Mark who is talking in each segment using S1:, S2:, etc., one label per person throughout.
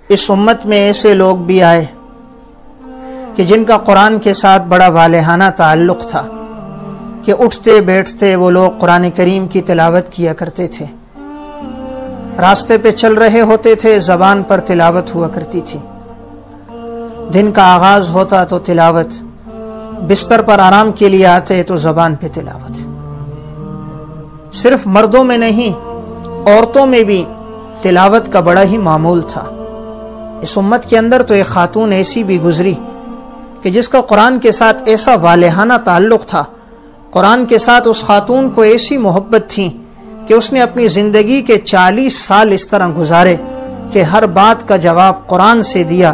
S1: اس امت میں ایسے لوگ بھی آئے کہ جن کا قرآن کے ساتھ بڑا والہانہ تعلق تھا کہ اٹھتے بیٹھتے وہ لوگ قرآن کریم کی تلاوت کیا کرتے تھے، راستے پہ چل رہے ہوتے تھے زبان پر تلاوت ہوا کرتی تھی، دن کا آغاز ہوتا تو تلاوت، بستر پر آرام کے لیے آتے تو زبان پہ تلاوت۔ صرف مردوں میں نہیں، عورتوں میں بھی تلاوت کا بڑا ہی معمول تھا۔ اس امت کے اندر تو ایک خاتون ایسی بھی گزری کہ جس کا قرآن کے ساتھ ایسا والہانہ تعلق تھا، قرآن کے ساتھ اس خاتون کو ایسی محبت تھی کہ اس نے اپنی زندگی کے 40 سال اس طرح گزارے کہ ہر بات کا جواب قرآن سے دیا۔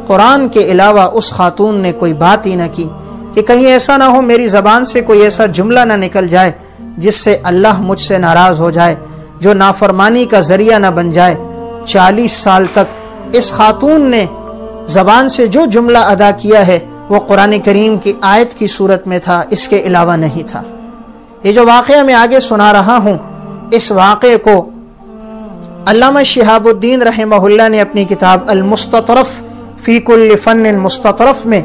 S1: قرآن کے علاوہ اس خاتون نے کوئی بات ہی نہ کی کہ کہیں ایسا نہ ہو میری زبان سے کوئی ایسا جملہ نہ نکل جائے جس سے اللہ مجھ سے ناراض ہو جائے، جو نافرمانی کا ذریعہ نہ بن جائے۔ 40 سال تک اس خاتون نے زبان سے جو جملہ ادا کیا ہے وہ قرآن کریم کی آیت کی صورت میں تھا، اس کے علاوہ نہیں تھا۔ یہ جو واقعہ میں آگے سنا رہا ہوں، اس واقعے کو علامہ شہاب الدین رحمہ اللہ نے اپنی کتاب المستطرف فی کل فن مستطرف میں،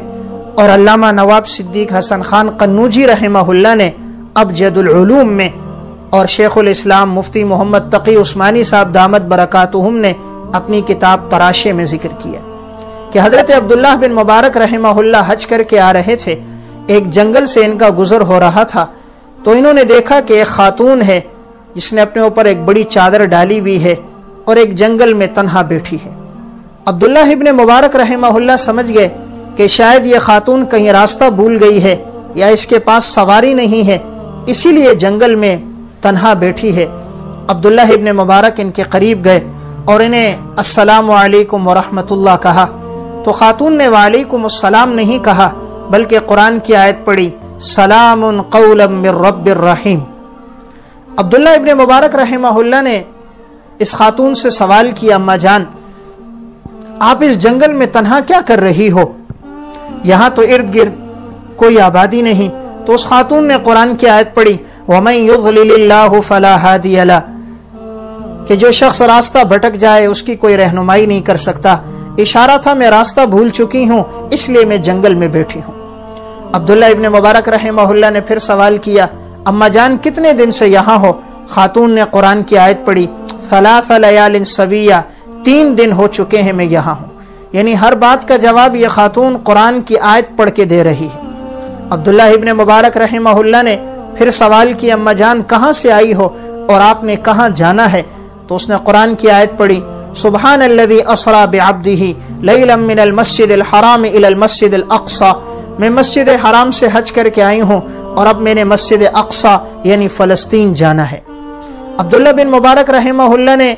S1: اور علامہ نواب صدیق حسن خان قنوجی رحمہ اللہ نے ابجد العلوم میں، اور شیخ الاسلام مفتی محمد تقی عثمانی صاحب دامت برکاتہم نے اپنی کتاب تراشے میں ذکر کیا کہ حضرت عبداللہ بن مبارک رحمہ اللہ حج کر کے آ رہے تھے، ایک جنگل سے ان کا گزر ہو رہا تھا، تو انہوں نے دیکھا کہ ایک خاتون ہے جس نے اپنے اوپر ایک بڑی چادر ڈالی ہوئی ہے اور ایک جنگل میں تنہا بیٹھی ہے۔ عبداللہ ابن مبارک رحمہ اللہ سمجھ گئے کہ شاید یہ خاتون کہیں راستہ بھول گئی ہے یا اس کے پاس سواری نہیں ہے، اسی لیے جنگل میں تنہا بیٹھی ہے۔ عبداللہ ابن مبارک ان کے قریب گئے اور انہیں السلام علیکم ورحمۃ اللہ کہا، تو خاتون نے وعلیکم السلام نہیں کہا بلکہ قرآن کی آیت پڑھی، سلام قولا من رب الرحیم۔ عبداللہ ابن مبارک رحمہ اللہ نے اس خاتون سے سوال کیا، اماں جان آپ اس جنگل میں تنہا کیا کر رہی ہو؟ یہاں تو ارد گرد کوئی آبادی نہیں۔ تو اس خاتون نے قرآن کی آیت پڑھی، وَمَن يُضْلِلِ اللَّهُ فَلَا هَادِيَ لَهُ، کہ جو شخص راستہ بھٹک جائے اس کی کوئی رہنمائی نہیں کر سکتا۔ اشارہ تھا میں راستہ بھول چکی ہوں اس لیے میں جنگل میں بیٹھی ہوں۔ عبداللہ ابن مبارک رحمہ اللہ نے پھر سوال کیا، اماں جان کتنے دن سے یہاں ہو؟ خاتون نے قرآن کی آیت پڑھی، ثلاث لیال سویہ، 3 دن ہو چکے ہیں میں یہاں ہوں۔ یعنی ہر بات کا جواب یہ خاتون قرآن کی آیت پڑھ کے دے رہی ہے۔ عبداللہ ابن مبارک رحمہ اللہ نے پھر سوال کیا، اماں جان کہاں سے آئی ہو اور آپ نے کہاں جانا ہے؟ تو اس نے قرآن کی آیت پڑھی، سبحان الذی اسری بعبدہ لیلا من المسجد الحرام الی المسجد الاقصی، میں مسجد حرام سے حج کر کے آئی ہوں اور اب میں نے مسجد اقصی یعنی فلسطین جانا ہے۔ عبداللہ بن مبارک رحمہ اللہ نے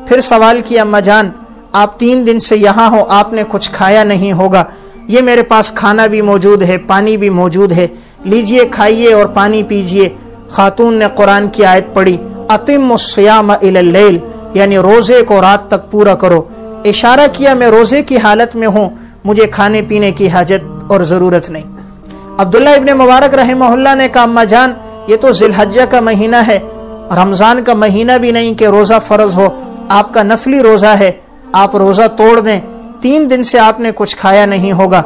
S1: پھر سوال کیا، اماں جان آپ 3 دن سے یہاں ہو، آپ نے کچھ کھایا نہیں ہوگا، یہ میرے پاس کھانا بھی موجود ہے، پانی بھی موجود ہے، لیجئے کھائیے اور پانی پیجئے۔ خاتون نے قرآن کی آیت پڑھی، اتم الصیام الی اللیل، یعنی روزے کو رات تک پورا کرو۔ اشارہ کیا میں روزے کی حالت میں ہوں، مجھے کھانے پینے کی حاجت اور ضرورت نہیں۔ عبداللہ ابن مبارک رحمہ اللہ نے کہا، اماں جان یہ تو ذی الحجہ کا مہینہ ہے، رمضان کا مہینہ بھی نہیں کہ روزہ فرض ہو، آپ کا نفلی روزہ ہے، آپ روزہ توڑ دیں، 3 دن سے آپ نے کچھ کھایا نہیں ہوگا۔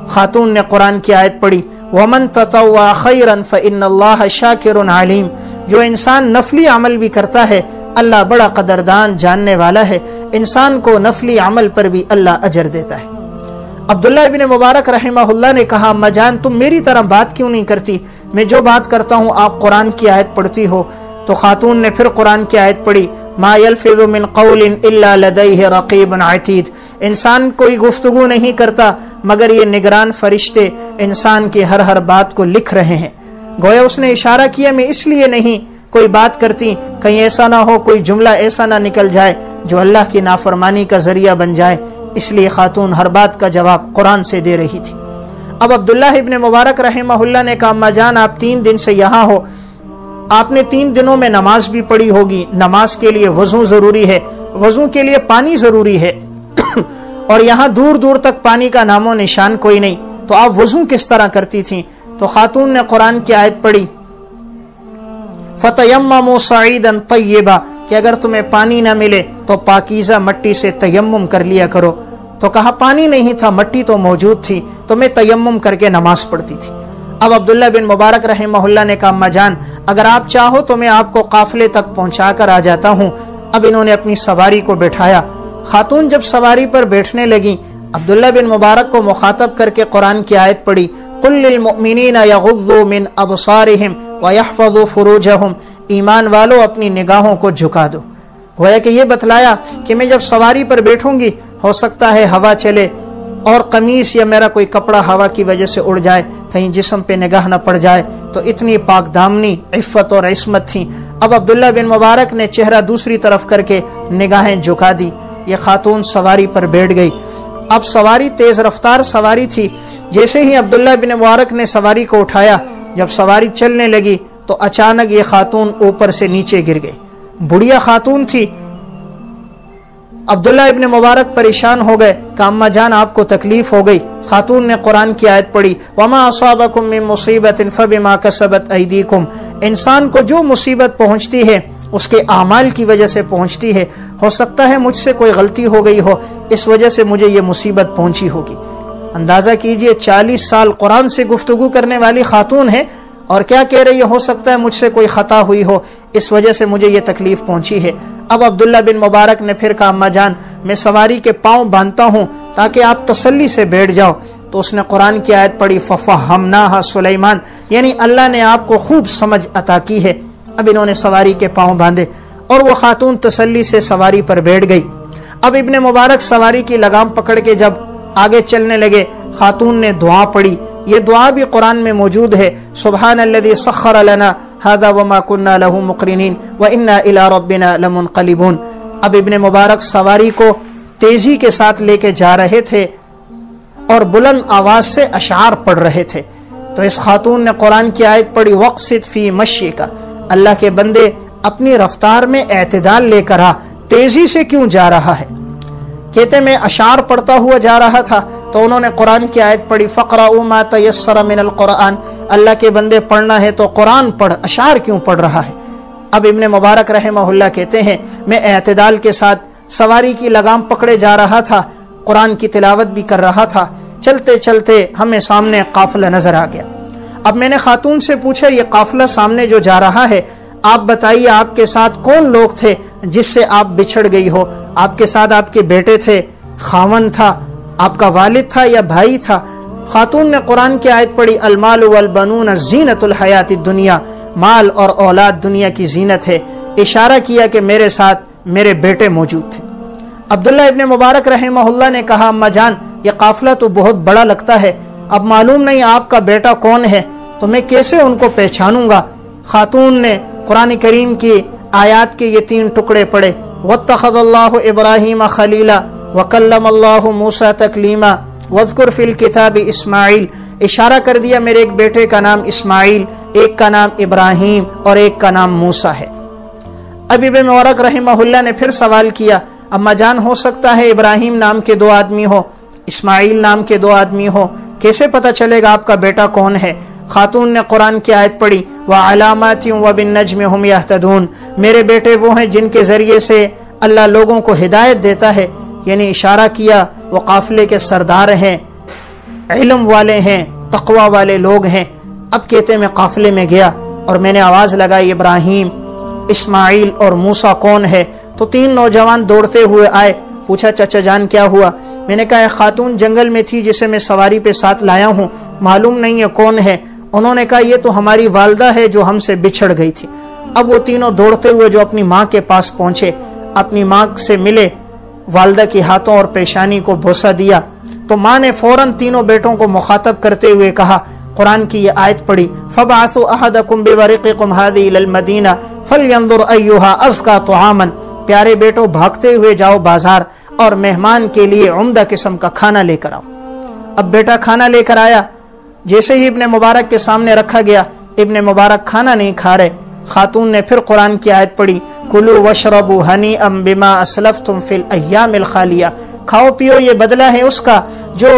S1: خاتون نے قرآن کی آیت پڑھی، وَمَن تَطَوَّعَ خَيْرًا فَإِنَّ اللَّهَ شَاكِرٌ عَلِيمٌ، جو انسان نفلی عمل بھی کرتا ہے اللہ بڑا قدردان جاننے والا ہے، انسان کو نفلی عمل پر بھی اللہ اجر دیتا ہے۔ عبداللہ ابن مبارک رحمہ اللہ نے کہا، اماں جان تم میری طرح بات کیوں نہیں کرتی؟ میں جو بات کرتا ہوں آپ قرآن کی آیت پڑھتی ہو۔ تو خاتون نے پھر قرآن کی آیت پڑھی، ما یلفظ من قول الا لدیہ رقیب عتید، انسان کوئی گفتگو نہیں کرتا مگر یہ نگران فرشتے انسان کی ہر بات کو لکھ رہے ہیں۔ گویا اس نے اشارہ کیا میں اس لیے نہیں کوئی بات کرتی کہیں ایسا نہ ہو، کوئی جملہ ایسا نہ نکل جائے جو اللہ کی نافرمانی کا ذریعہ بن جائے، اس لیے خاتون ہر بات کا جواب قرآن سے دے رہی تھی۔ اب عبداللہ ابن مبارک رحمہ اللہ نے کہا، اماں جان آپ 3 دن سے یہاں ہو، آپ نے 3 دنوں میں نماز بھی پڑھی ہوگی، نماز کے لیے وضو ضروری ہے، وضو کے لیے پانی ضروری ہے اور یہاں دور دور تک پانی کا نام و نشان کوئی نہیں، تو آپ وضو کس طرح کرتی تھیں؟ تو خاتون نے قرآن کی آیت پڑھی، فَتَيَمَّمُوا صَعِيدًا طَيِّبًا، کہ اگر تمہیں پانی نہ ملے تو پاکیزہ مٹی سے تیمم کر لیا کرو۔ تو کہا پانی نہیں تھا، مٹی تو موجود تھی، تو میں تیمم کر کے نماز پڑھتی تھی۔ اب عبداللہ بن مبارک رحمہ اللہ نے کہا اما جان اگر آپ چاہو تو میں آپ کو قافلے تک پہنچا کر آ جاتا ہوں۔ اب انہوں نے اپنی سواری کو بٹھایا۔ خاتون جب سواری پر بیٹھنے لگی، عبداللہ بن مبارک کو مخاطب کر کے قرآن کی آیت پڑھی، قل للمؤمنین یغضوا من ابصارہم ویحفظوا فروجہم، ایمان والو اپنی نگاہوں کو جھکا دو۔ گویا کہ یہ بتلایا کہ میں جب سواری پر بیٹھوں گی ہو سکتا ہے ہوا چلے اور قمیص یا میرا کوئی کپڑا ہوا کی وجہ سے اڑ جائے، کہیں جسم پہ نگاہ نہ پڑ جائے، تو اتنی پاک دامنی عفت اور عصمت تھی۔ اب عبداللہ بن مبارک نے چہرہ دوسری طرف کر کے نگاہیں جھکا دی۔ یہ خاتون سواری پر بیٹھ گئی۔ اب سواری تیز رفتار سواری تھی، جیسے ہی عبداللہ بن مبارک نے سواری کو اٹھایا، جب سواری چلنے لگی تو اچانک یہ خاتون اوپر سے نیچے گر گئی۔ بڑھیا خاتون تھی۔ عبداللہ ابن مبارک پریشان ہو گئے کہ اماں جان آپ کو تکلیف ہو گئی۔ خاتون نے قرآن کی آیت پڑھی، وما اصابکم من مصیبت فبما کسبت ایدیکم، انسان کو جو مصیبت پہنچتی ہے اس کے اعمال کی وجہ سے پہنچتی ہے، ہو سکتا ہے مجھ سے کوئی غلطی ہو گئی ہو، اس وجہ سے مجھے یہ مصیبت پہنچی ہوگی۔ اندازہ کیجئے 40 سال قرآن سے گفتگو کرنے والی خاتون ہے اور کیا کہہ رہی ہے، ہو سکتا ہے مجھ سے کوئی خطا ہوئی ہو، اس وجہ سے مجھے یہ تکلیف پہنچی ہے۔ اب عبداللہ بن مبارک نے پھر کہا اماں جان میں سواری کے پاؤں باندھتا ہوں تاکہ آپ تسلی سے بیٹھ جاؤ۔ تو اس نے قرآن کی آیت پڑھی ففہمناہا سلیمان، یعنی اللہ نے آپ کو خوب سمجھ عطا کی ہے۔ اب انہوں نے سواری کے پاؤں باندھے اور وہ خاتون تسلی سے سواری پر بیٹھ گئی۔ اب ابن مبارک سواری کی لگام پکڑ کے جب آگے چلنے لگے، خاتون نے دعا پڑھی۔ یہ دعا بھی قرآن میں موجود ہے، سبحان الذی سخر لنا ھذا وما كنا له مقرنین وانا الی ربنا لمنقلبون۔ اب ابن مبارک سواری کو تیزی کے ساتھ لے کے جا رہے تھے اور بلند آواز سے اشعار پڑھ رہے تھے، تو اس خاتون نے قرآن کی آیت پڑھی وقصد فی مشیک، اللہ کے بندے اپنی رفتار میں اعتدال لے کر آ، تیزی سے کیوں جا رہا ہے؟ کہتے میں اشعار پڑھتا ہوا جا رہا تھا تو انہوں نے قرآن کی آیت پڑھی فقرؤوا ما تیسر من القرآن، اللہ کے بندے پڑھنا ہے تو قرآن پڑھ، اشعار کیوں پڑھ رہا ہے؟ اب ابن مبارک رحمہ اللہ کہتے ہیں میں اعتدال کے ساتھ سواری کی لگام پکڑے جا رہا تھا، قرآن کی تلاوت بھی کر رہا تھا۔ چلتے چلتے ہمیں سامنے قافلہ نظر آ گیا۔ اب میں نے خاتون سے پوچھا یہ قافلہ سامنے جو جا رہا ہے آپ بتائیے آپ کے ساتھ کون لوگ تھے جس سے آپ بچھڑ گئی ہو؟ آپ کے ساتھ آپ کے بیٹے تھے، خاون تھا، آپ کا والد تھا یا بھائی تھا؟ خاتون نے قرآن کی آیت پڑھی المال والبنون زینت الحیات الدنیا، مال اور اولاد دنیا کی زینت ہے، اشارہ کیا کہ میرے ساتھ میرے بیٹے موجود تھے۔ عبداللہ ابن مبارک رحمہ اللہ نے کہا اماں جان یہ قافلہ تو بہت بڑا لگتا ہے، اب معلوم نہیں آپ کا بیٹا کون ہے، تو میں کیسے ان کو پہچانوں گا؟ خاتون نے قرآن کریم کی آیات کے یہ 3 ٹکڑے پڑھے، واتخذ اللہ ابراہیم خلیلا وکلم اللہ موسیٰ تکلیما واذکر فی الکتاب اسماعیل، اشارہ کر دیا میرے ایک بیٹے کا نام اسماعیل، ایک کا نام ابراہیم اور ایک کا نام موسیٰ ہے۔ اب ابن مبارک رحمہ اللہ نے پھر سوال کیا اماں جان ہو سکتا ہے ابراہیم نام کے 2 آدمی ہو، اسماعیل نام کے 2 آدمی ہو، کیسے پتہ چلے گا آپ کا بیٹا کون ہے؟ خاتون نے قرآن کی آیت پڑھی وعلامات وبالنجم هم يهتدون، میرے بیٹے وہ ہیں جن کے ذریعے سے اللہ لوگوں کو ہدایت دیتا ہے، یعنی اشارہ کیا وہ قافلے کے سردار ہیں، علم والے ہیں، تقوی والے لوگ ہیں۔ اب کہتے میں قافلے میں گیا اور میں نے آواز لگائی ابراہیم، اسماعیل اور موسیٰ کون ہے؟ تو 3 نوجوان دوڑتے ہوئے آئے، پوچھا چچا جان کیا ہوا؟ میں نے کہا ایک خاتون جنگل میں تھی جسے میں سواری پہ ساتھ لایا ہوں، معلوم نہیں ہے کون ہے۔ انہوں نے کہا یہ تو ہماری والدہ ہے جو ہم سے بچھڑ گئی تھی۔ اب وہ تینوں دوڑتے ہوئے جو اپنی ماں کے پاس پہنچے، اپنی ماں سے ملے، والدہ کی ہاتھوں اور پیشانی کو بوسہ دیا، تو ماں نے فوراً تینوں بیٹوں کو مخاطب کرتے ہوئے کہا، قرآن کی یہ آیت پڑھی فَبْعَثُوا أَحَدَكُمْ بِوَرِقِكُمْ هَذِهِ إِلَى الْمَدِينَةِ فَلْيَنظُرْ أَيُّهَا أَزْكَىٰ طَعَامًا، پیارے بیٹو بھاگتے ہوئے جاؤ بازار اور مہمان کے لیے عمدہ قسم کا کھانا لے کر آؤ۔ اب بیٹا کھانا لے کر آیا، جیسے ہی ابن مبارک کے سامنے رکھا گیا، ابن مبارک کھانا نہیں کھا رہے۔ خاتون نے پھر قرآن کی آیت پڑھی کُلُوا وَاشْرَبُوا هَنِيئًا بِمَا أَسْلَفْتُمْ فِي الْأَيَّامِ الْخَالِيَةِ، کھاؤ پیو یہ بدلہ ہے اس کا جو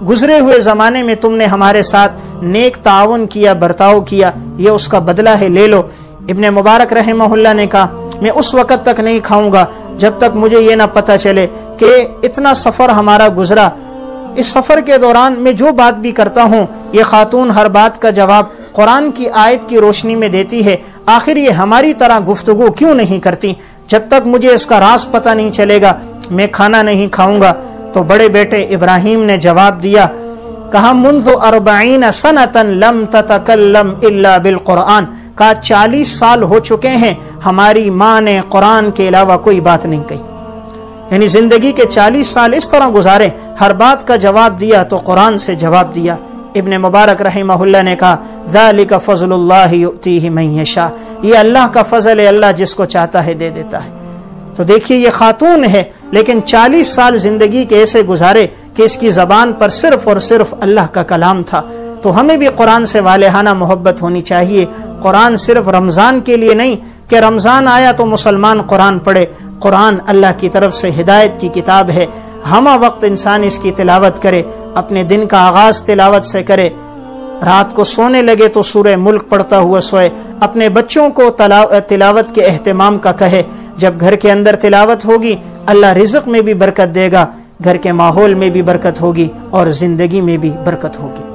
S1: گزرے ہوئے زمانے میں تم نے ہمارے ساتھ نیک تعاون کیا، برتاؤ کیا، یہ اس کا بدلہ ہے، لے لو۔ ابن مبارک رحمہ نے کہا میں اس وقت تک نہیں کھاؤں گا جب تک مجھے یہ نہ پتہ چلے کہ اتنا سفر ہمارا گزرا، اس سفر کے دوران میں جو بات بھی کرتا ہوں یہ خاتون ہر بات کا جواب قرآن کی آیت کی روشنی میں دیتی ہے، آخر یہ ہماری طرح گفتگو کیوں نہیں کرتی؟ جب تک مجھے اس کا راز پتہ نہیں چلے گا میں کھانا نہیں کھاؤں گا۔ تو بڑے بیٹے ابراہیم نے جواب دیا، کہا منذ 40 سنة لم تتکلم الا بالقرآن، کہا 40 سال ہو چکے ہیں ہماری ماں نے قرآن کے علاوہ کوئی بات نہیں کہی، یعنی زندگی کے 40 سال اس طرح گزارے، ہر بات کا جواب دیا تو قرآن سے جواب دیا۔ ابن مبارک رحمہ اللہ نے کہا ذالک فضل اللہ یؤتیہ من یشاء، یہ اللہ کا فضل ہے، اللہ جس کو چاہتا ہے دے دیتا ہے۔ تو دیکھیے یہ خاتون ہے لیکن 40 سال زندگی کے ایسے گزارے کہ اس کی زبان پر صرف اور صرف اللہ کا کلام تھا۔ تو ہمیں بھی قرآن سے والہانہ محبت ہونی چاہیے۔ قرآن صرف رمضان کے لیے نہیں کہ رمضان آیا تو مسلمان قرآن پڑھے، قرآن اللہ کی طرف سے ہدایت کی کتاب ہے، ہمہ وقت انسان اس کی تلاوت کرے، اپنے دن کا آغاز تلاوت سے کرے، رات کو سونے لگے تو سورہ ملک پڑھتا ہوا سوئے، اپنے بچوں کو تلاوت کے اہتمام کا کہے۔ جب گھر کے اندر تلاوت ہوگی اللہ رزق میں بھی برکت دے گا، گھر کے ماحول میں بھی برکت ہوگی اور زندگی میں بھی برکت ہوگی۔